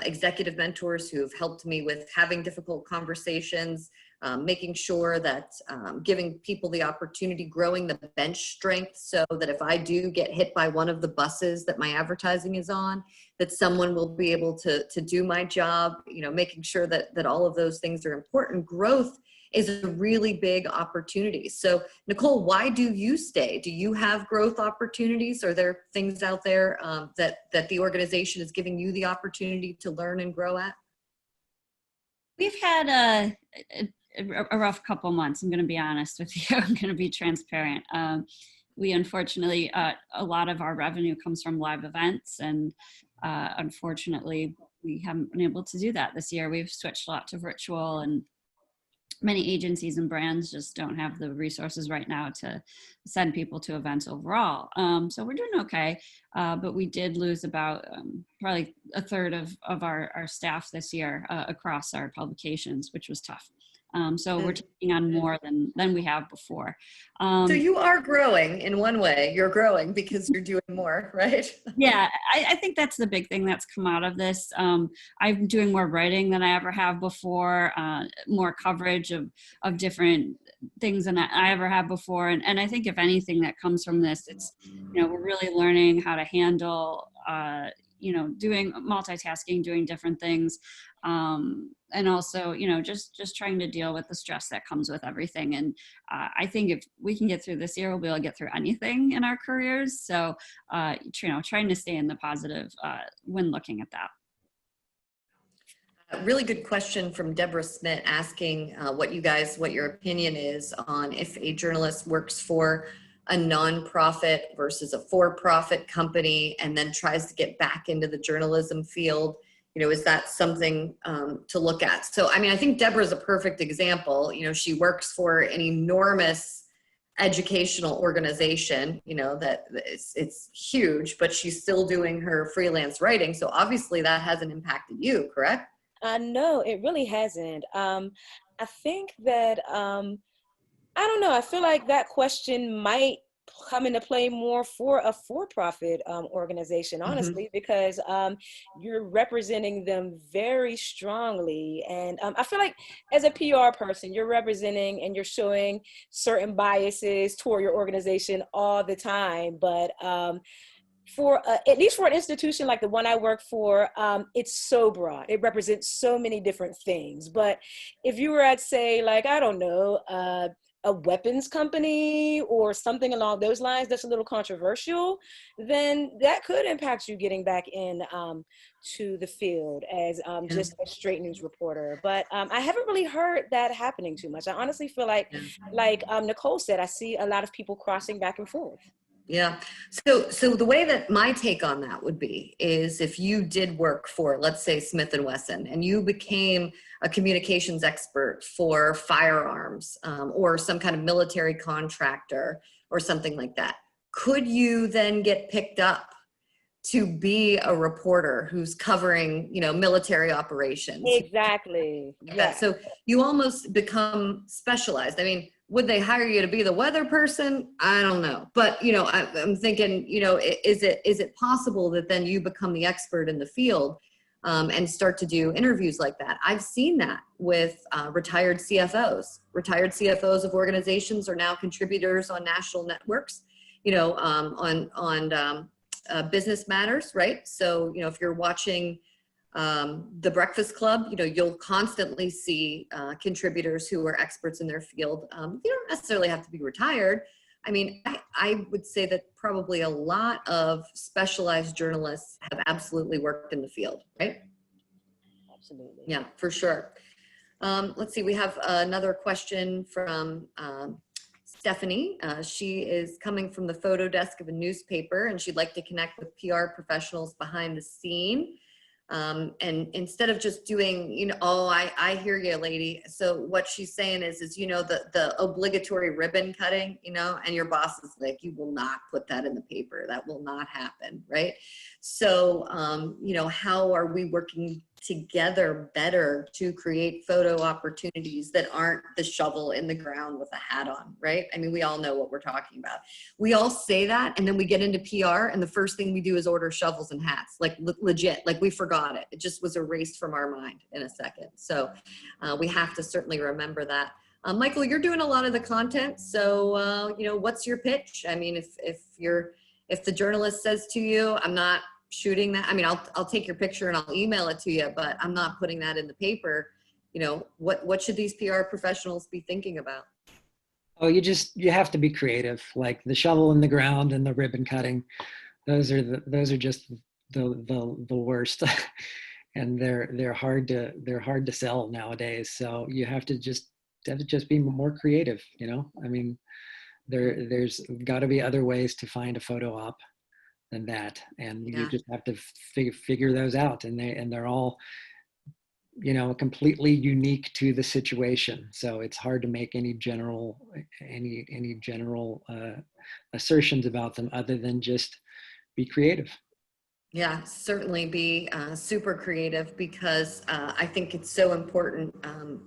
executive mentors who have helped me with having difficult conversations, making sure that giving people the opportunity, growing the bench strength so that if I do get hit by one of the buses that my advertising is on, that someone will be able to do my job, you know, making sure that all of those things are important. Growth is a really big opportunity. So Nicole, why do you stay? Do you have growth opportunities? Are there things out there that the organization is giving you the opportunity to learn and grow at? We've had a rough couple months. I'm going to be honest with you. I'm going to be transparent. We unfortunately, a lot of our revenue comes from live events, and unfortunately, we haven't been able to do that this year. We've switched a lot to virtual, and many agencies and brands just don't have the resources right now to send people to events overall. So we're doing okay, but we did lose about probably a third of our staff this year across our publications, which was tough. So we're taking on more than we have before. So you are growing in one way. You're growing because you're doing more, right? Yeah, I think that's the big thing that's come out of this. I'm doing more writing than I ever have before, more coverage of different things than I ever have before. And I think if anything that comes from this, it's, you know, we're really learning how to handle, you know, doing multitasking, doing different things. And also, you know, just trying to deal with the stress that comes with everything. And I think if we can get through this year, we'll be able to get through anything in our careers. So, you know, trying to stay in the positive when looking at that. A really good question from Deborah Smith asking what your opinion is on if a journalist works for a nonprofit versus a for-profit company and then tries to get back into the journalism field. You know, is that something to look at? So, I mean, I think Deborah's a perfect example. You know, she works for an enormous educational organization, you know, that it's huge, but she's still doing her freelance writing. So obviously that hasn't impacted you, correct? No, it really hasn't. I think that, I don't know, I feel like that question might come into play more for a for-profit organization, honestly, because you're representing them very strongly. And I feel like as a PR person, you're representing and you're showing certain biases toward your organization all the time. But for at least for an institution like the one I work for, it's so broad. It represents so many different things. But if you were at, say, like, I don't know, a weapons company or something along those lines that's a little controversial, then that could impact you getting back in to the field as just a straight news reporter. But I haven't really heard that happening too much. I honestly feel like Nicole said, I see a lot of people crossing back and forth. Yeah. So the way that my take on that would be is if you did work for, let's say, Smith & Wesson, and you became a communications expert for firearms or some kind of military contractor or something like that, could you then get picked up to be a reporter who's covering, you know, military operations? Exactly. Yeah. So you almost become specialized. I mean, would they hire you to be the weather person? I don't know. But, you know, I'm thinking, you know, is it possible that then you become the expert in the field and start to do interviews like that? I've seen that with retired CFOs. Retired CFOs of organizations are now contributors on national networks, you know, on business matters, right? So, you know, if you're watching The Breakfast Club, you know, you'll constantly see contributors who are experts in their field. You don't necessarily have to be retired. I mean, I would say that probably a lot of specialized journalists have absolutely worked in the field, right? Absolutely. Yeah, for sure. Let's see, we have another question from Stephanie. She is coming from the photo desk of a newspaper, and she'd like to connect with PR professionals behind the scene. And instead of just doing, you know, oh, I hear you, lady. So what she's saying is, you know, the obligatory ribbon cutting, you know, and your boss is like, you will not put that in the paper. That will not happen, right? So, you know, how are we working together better to create photo opportunities that aren't the shovel in the ground with a hat on, right? I mean, we all know what we're talking about. We all say that, and then we get into PR, and the first thing we do is order shovels and hats, like legit, like we forgot it. It just was erased from our mind in a second. So we have to certainly remember that. Michael, you're doing a lot of the content, so you know, what's your pitch? I mean, if the journalist says to you, I'm not shooting that, I mean, I'll take your picture and I'll email it to you, but I'm not putting that in the paper. You know, what should these PR professionals be thinking about? Oh, you have to be creative, like the shovel in the ground and the ribbon cutting. Those are just the worst. And they're hard to sell nowadays. So you have to just be more creative, you know? I mean, there's got to be other ways to find a photo op than that, and you just have to figure those out, and they're all, you know, completely unique to the situation. So it's hard to make any general assertions about them other than just be creative. Yeah, certainly be super creative, because I think it's so important.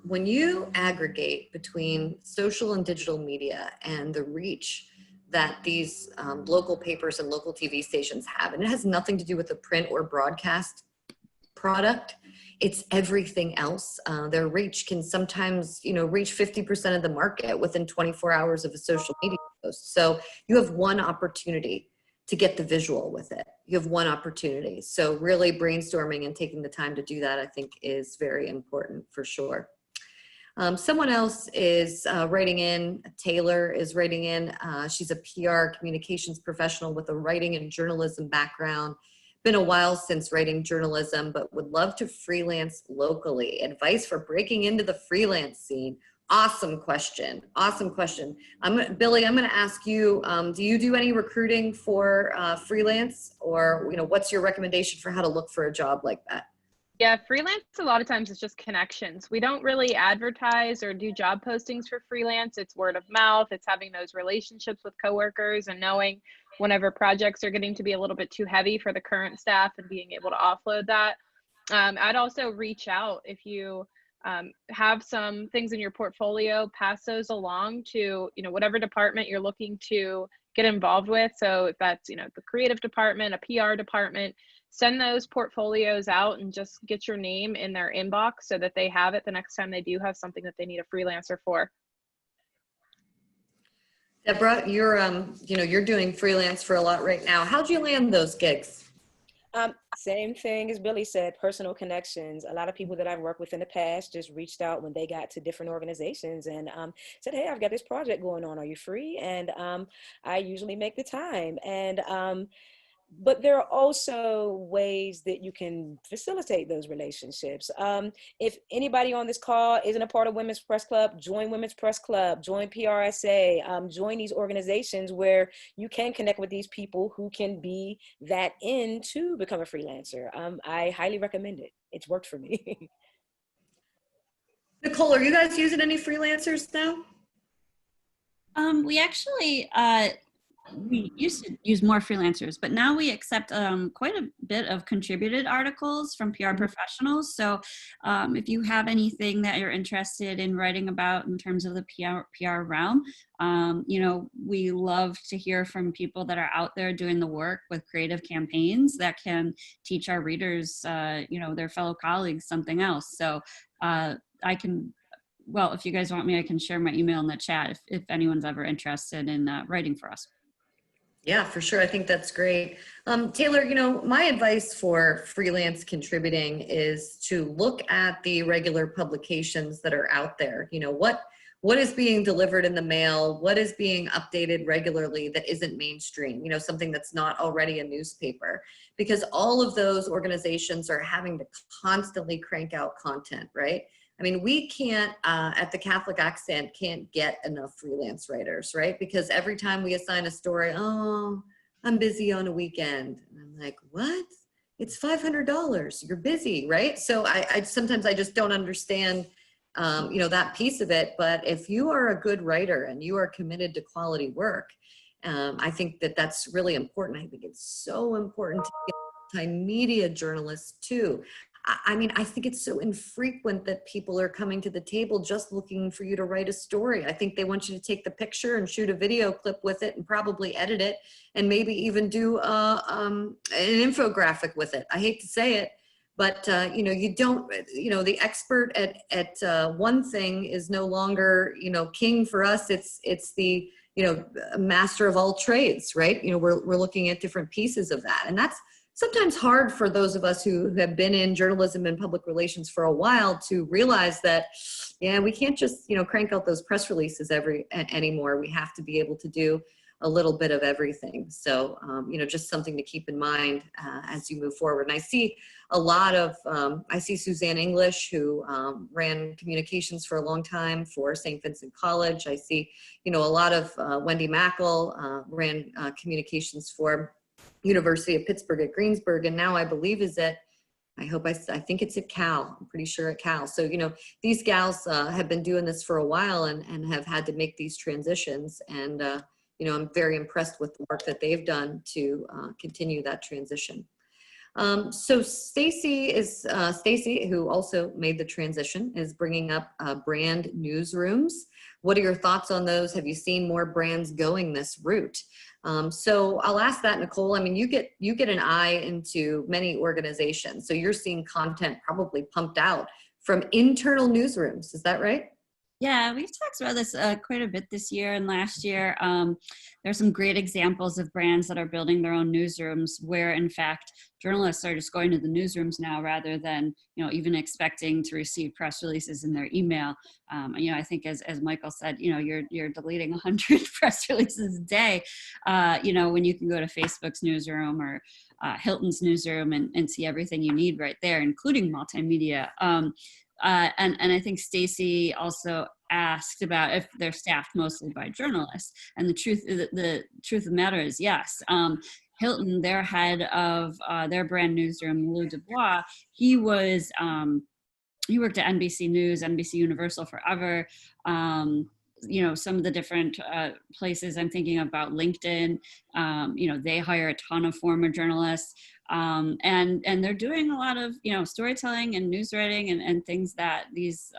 When you aggregate between social and digital media and the reach that these local papers and local TV stations have, and it has nothing to do with the print or broadcast product, it's everything else. Their reach can sometimes, you know, reach 50% of the market within 24 hours of a social media post. So you have one opportunity to get the visual with it. You have one opportunity. So really brainstorming and taking the time to do that, I think, is very important for sure. Someone else is writing in, Taylor is writing in. She's a PR communications professional with a writing and journalism background. Been a while since writing journalism, but would love to freelance locally. Advice for breaking into the freelance scene. Awesome question. Awesome question. Billie, I'm going to ask you, do you do any recruiting for freelance, or, you know, what's your recommendation for how to look for a job like that? Yeah, freelance a lot of times it's just connections. We don't really advertise or do job postings for freelance. It's word of mouth. It's having those relationships with coworkers and knowing whenever projects are getting to be a little bit too heavy for the current staff and being able to offload that. I'd also reach out if you have some things in your portfolio, pass those along to, you know, whatever department you're looking to get involved with. So if that's, you know, the creative department, a PR department, send those portfolios out and just get your name in their inbox so that they have it the next time they do have something that they need a freelancer for. Deborah, you're you know, you're doing freelance for a lot right now. How'd you land those gigs? Same thing as Billie said, personal connections. A lot of people that I've worked with in the past just reached out when they got to different organizations and said, hey, I've got this project going on. Are you free? And I usually make the time. And but there are also ways that you can facilitate those relationships. If anybody on this call isn't a part of Women's Press Club, join Women's Press Club, join PRSA, join these organizations where you can connect with these people who can be that in to become a freelancer. I highly recommend it. It's worked for me. Nicole, are you guys using any freelancers now? We actually, we used to use more freelancers, but now we accept quite a bit of contributed articles from PR professionals. So if you have anything that you're interested in writing about in terms of the PR realm, you know, we love to hear from people that are out there doing the work with creative campaigns that can teach our readers, you know, their fellow colleagues something else. So I can, well, if you guys want me, I can share my email in the chat if anyone's ever interested in writing for us. Yeah, for sure. I think that's great. Taylor, you know, my advice for freelance contributing is to look at the regular publications that are out there. You know, what is being delivered in the mail? What is being updated regularly that isn't mainstream? You know, something that's not already a newspaper, because all of those organizations are having to constantly crank out content, right? I mean, we can't, at the Catholic Accent, can't get enough freelance writers, right? Because every time we assign a story, oh, I'm busy on a weekend. And I'm like, what? It's $500, you're busy, right? So I sometimes I just don't understand, you know, that piece of it. But if you are a good writer and you are committed to quality work, I think that that's really important. I think it's so important to get multimedia journalists too. I mean, I think it's so infrequent that people are coming to the table just looking for you to write a story. I think they want you to take the picture and shoot a video clip with it and probably edit it and maybe even do an infographic with it. I hate to say it, but you know, you don't, you know, the expert at one thing is no longer, you know, king for us. It's the, you know, master of all trades, right? You know, we're looking at different pieces of that, and that's sometimes hard for those of us who have been in journalism and public relations for a while to realize that, yeah, we can't just, you know, crank out those press releases anymore. We have to be able to do a little bit of everything. So, you know, just something to keep in mind as you move forward. And I see a lot of, I see Suzanne English, who ran communications for a long time for St. Vincent College. I see, you know, a lot of Wendy Mackel ran communications for University of Pittsburgh at Greensburg, and now I believe is at, I think it's at Cal. I'm pretty sure at Cal. So, you know, these gals have been doing this for a while and have had to make these transitions. And, you know, I'm very impressed with the work that they've done to continue that transition. So Stacey, who also made the transition, is bringing up brand newsrooms. What are your thoughts on those? Have you seen more brands going this route? So I'll ask that, Nicole. I mean, you get an eye into many organizations, so you're seeing content probably pumped out from internal newsrooms. Is that right? Yeah, we've talked about this quite a bit this year and last year. There's some great examples of brands that are building their own newsrooms where, in fact, journalists are just going to the newsrooms now rather than, you know, even expecting to receive press releases in their email. You know, I think as Michael said, you know, you're deleting 100 press releases a day, you know, when you can go to Facebook's newsroom or Hilton's newsroom and see everything you need right there, including multimedia. And I think Stacey also asked about if they're staffed mostly by journalists. And the truth of the matter is yes. Hilton, their head of their brand newsroom, Lou Dubois, he worked at NBC News, NBC Universal forever. You know, some of the different places I'm thinking about, LinkedIn, you know, they hire a ton of former journalists. And they're doing a lot of, you know, storytelling and news writing and things that these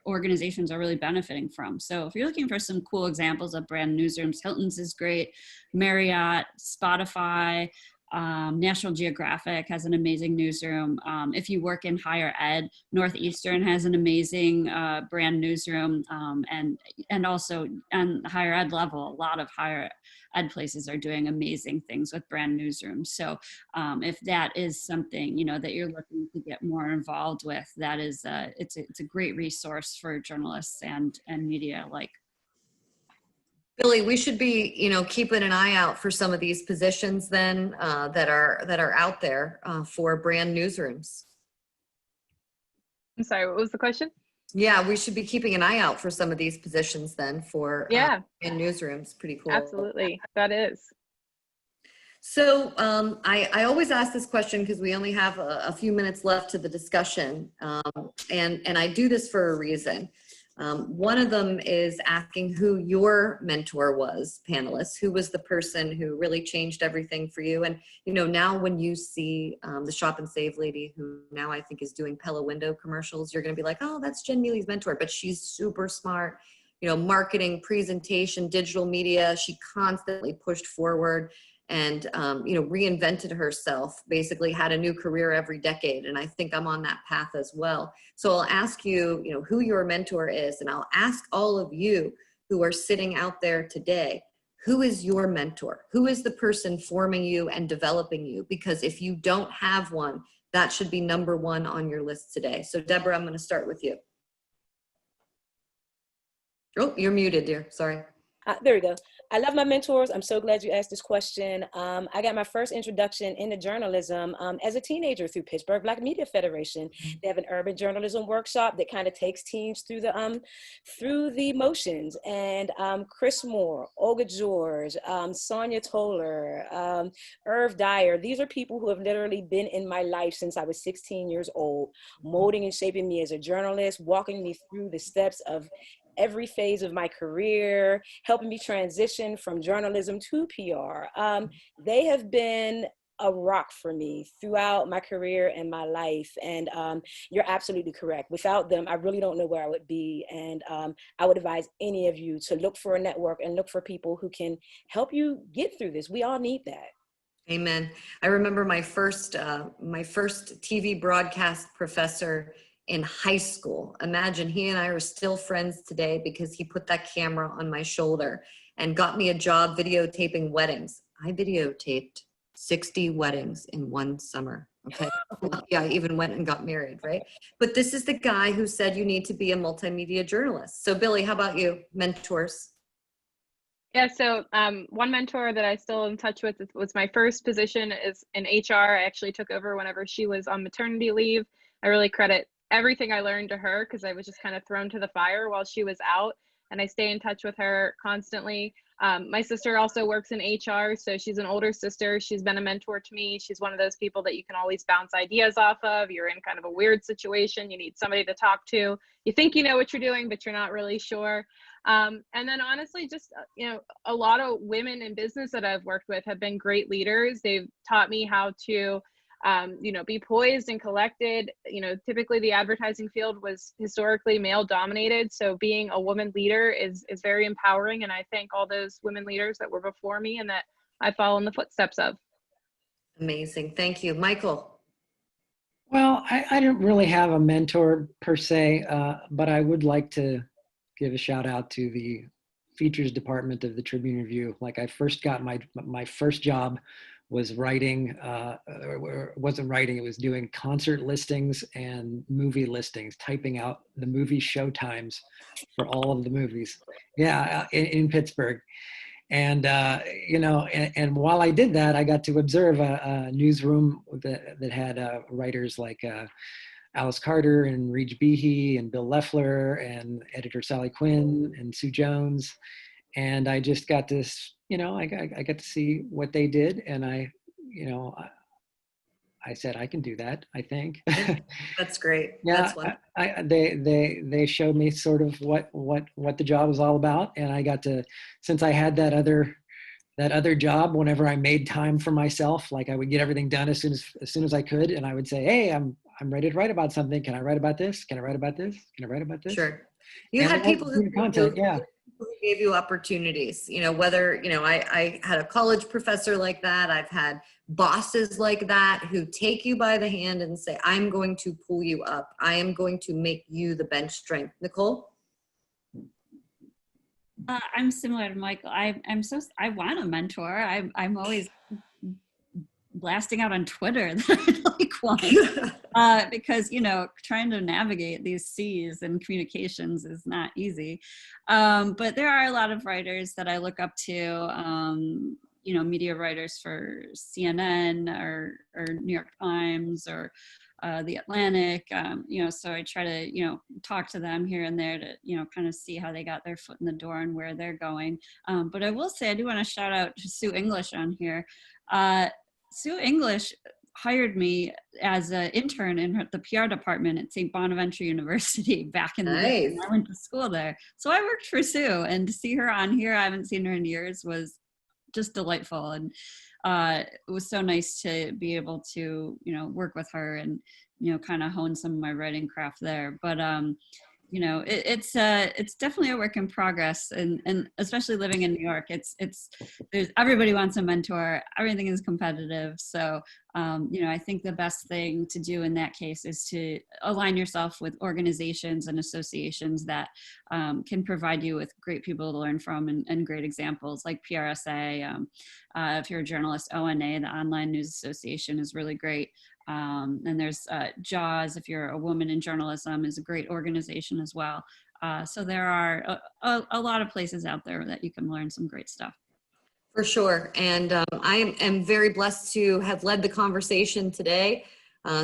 organizations are really benefiting from. So if you're looking for some cool examples of brand newsrooms, Hilton's is great, Marriott, Spotify, National Geographic has an amazing newsroom. If you work in higher ed, Northeastern has an amazing brand newsroom, and also on the higher ed level, a lot of higher ed places are doing amazing things with brand newsrooms. So if that is something, you know, that you're looking to get more involved with, that is it's a great resource for journalists and media alike. Billy, we should be, you know, keeping an eye out for some of these positions then that are out there for brand newsrooms. I'm sorry, what was the question? Yeah, we should be keeping an eye out for some of these positions then for brand newsrooms. Pretty cool. Absolutely, that is. So I always ask this question because we only have a few minutes left to the discussion, and I do this for a reason. One of them is asking who your mentor was, panelists. Who was the person who really changed everything for you? And, you know, now when you see the Shop and Save lady, who now I think is doing Pella window commercials, you're going to be like, oh, that's Jen Miele's mentor. But she's super smart, you know, marketing, presentation, digital media. She constantly pushed forward and, you know, reinvented herself, basically had a new career every decade. And I think I'm on that path as well. So I'll ask you, you know, who your mentor is, and I'll ask all of you who are sitting out there today, who is your mentor? Who is the person forming you and developing you? Because if you don't have one, that should be number one on your list today. So Deborah, I'm going to start with you. Oh, you're muted, dear. Sorry. There we go. I love my mentors. I'm so glad you asked this question. I got my first introduction into journalism as a teenager through Pittsburgh Black Media Federation. They have an urban journalism workshop that kind of takes teens through the motions. And Chris Moore, Olga George, Sonia Toller, Irv Dyer. These are people who have literally been in my life since I was 16 years old, molding and shaping me as a journalist, walking me through the steps of every phase of my career, helping me transition from journalism to PR. They have been a rock for me throughout my career and my life. And you're absolutely correct. Without them, I really don't know where I would be. And I would advise any of you to look for a network and look for people who can help you get through this. We all need that. Amen. I remember my first TV broadcast professor in high school. Imagine, he and I are still friends today because he put that camera on my shoulder and got me a job videotaping weddings. I videotaped 60 weddings in one summer. Okay. Yeah, I even went and got married, right? But this is the guy who said you need to be a multimedia journalist. So Billie, how about you? Mentors? Yeah, so one mentor that I still in touch with was my first position is in HR. I actually took over whenever she was on maternity leave. I really credit everything I learned to her because I was just kind of thrown to the fire while she was out, and I stay in touch with her constantly. My sister also works in HR, so she's an older sister. She's been a mentor to me. She's one of those people that you can always bounce ideas off of. You're in kind of a weird situation. You need somebody to talk to. You think you know what you're doing, but you're not really sure. And then honestly, just, a lot of women in business that I've worked with have been great leaders. They've taught me how to be poised and collected. Typically the advertising field was historically male dominated. So being a woman leader is very empowering. And I thank all those women leaders that were before me and that I follow in the footsteps of. Amazing. Thank you. Michael. Well, I don't really have a mentor per se, but I would like to give a shout out to the features department of the Tribune Review. Like I first got my first job was writing, wasn't writing, it was doing concert listings and movie listings, typing out the movie show times for all of the movies. Yeah, in Pittsburgh. And, and while I did that, I got to observe a newsroom that had writers like Alice Carter and Reed Behe and Bill Loeffler and editor Sally Quinn and Sue Jones. And I just got this, I got to see what they did. And I said, I can do that, I think. That's great. Yeah, That's they showed me sort of what the job was all about. And I got to, since I had that other job, whenever I made time for myself, like I would get everything done as soon as I could. And I would say, hey, I'm ready to write about something. Can I write about this? Can I write about this? Can I write about this? Sure. You had people who gave you opportunities, whether, I had a college professor like that. I've had bosses like that who take you by the hand and say, I'm going to pull you up. I am going to make you the bench strength. Nicole? I'm similar to Michael. I want a mentor. I'm always blasting out on Twitter that I'd like one because trying to navigate these seas and communications is not easy, but there are a lot of writers that I look up to, media writers for CNN or New York Times or The Atlantic, so I try to talk to them here and there to kind of see how they got their foot in the door and where they're going, but I will say I do want to shout out to Sue English on here. Sue English hired me as an intern in the PR department at St. Bonaventure University back in the day when I went to school there. So I worked for Sue, and to see her on here, I haven't seen her in years, was just delightful. And it was so nice to be able to, work with her and, kind of hone some of my writing craft there. But, it's definitely a work in progress, and especially living in New York, there's everybody wants a mentor. Everything is competitive. So, I think the best thing to do in that case is to align yourself with organizations and associations that can provide you with great people to learn from and great examples like PRSA. If you're a journalist, ONA, the Online News Association, is really great. And there's JAWS, if you're a woman in journalism, is a great organization as well. So there are a lot of places out there that you can learn some great stuff. For sure. And I am very blessed to have led the conversation today.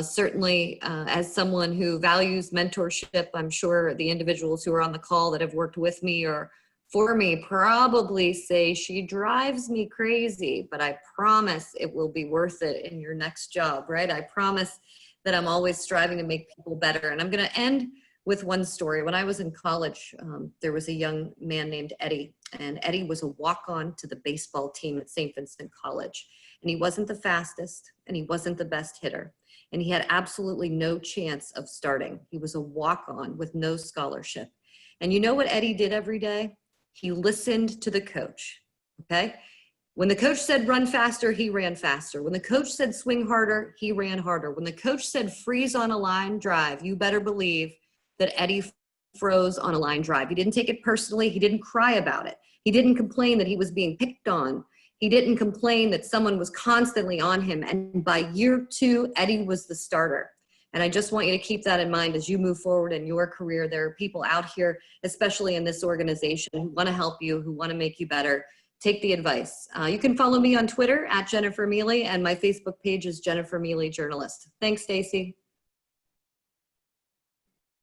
Certainly, as someone who values mentorship, I'm sure the individuals who are on the call that have worked with me or for me probably say she drives me crazy, but I promise it will be worth it in your next job, right? I promise that I'm always striving to make people better. And I'm going to end with one story. When I was in college, there was a young man named Eddie, And Eddie was a walk-on to the baseball team at St. Vincent College. And he wasn't the fastest, and he wasn't the best hitter. And he had absolutely no chance of starting. He was a walk-on with no scholarship. And you know what Eddie did every day? He listened to the coach, okay? When the coach said run faster, he ran faster. When the coach said swing harder, he ran harder. When the coach said freeze on a line drive, you better believe that Eddie froze on a line drive. He didn't take it personally. He didn't cry about it. He didn't complain that he was being picked on. He didn't complain that someone was constantly on him. And by year 2, Eddie was the starter. And I just want you to keep that in mind as you move forward in your career. There are people out here, especially in this organization, who want to help you, who want to make you better. Take the advice. You can follow me on Twitter at Jennifer Miele, and my Facebook page is Jennifer Miele Journalist. Thanks, Stacey.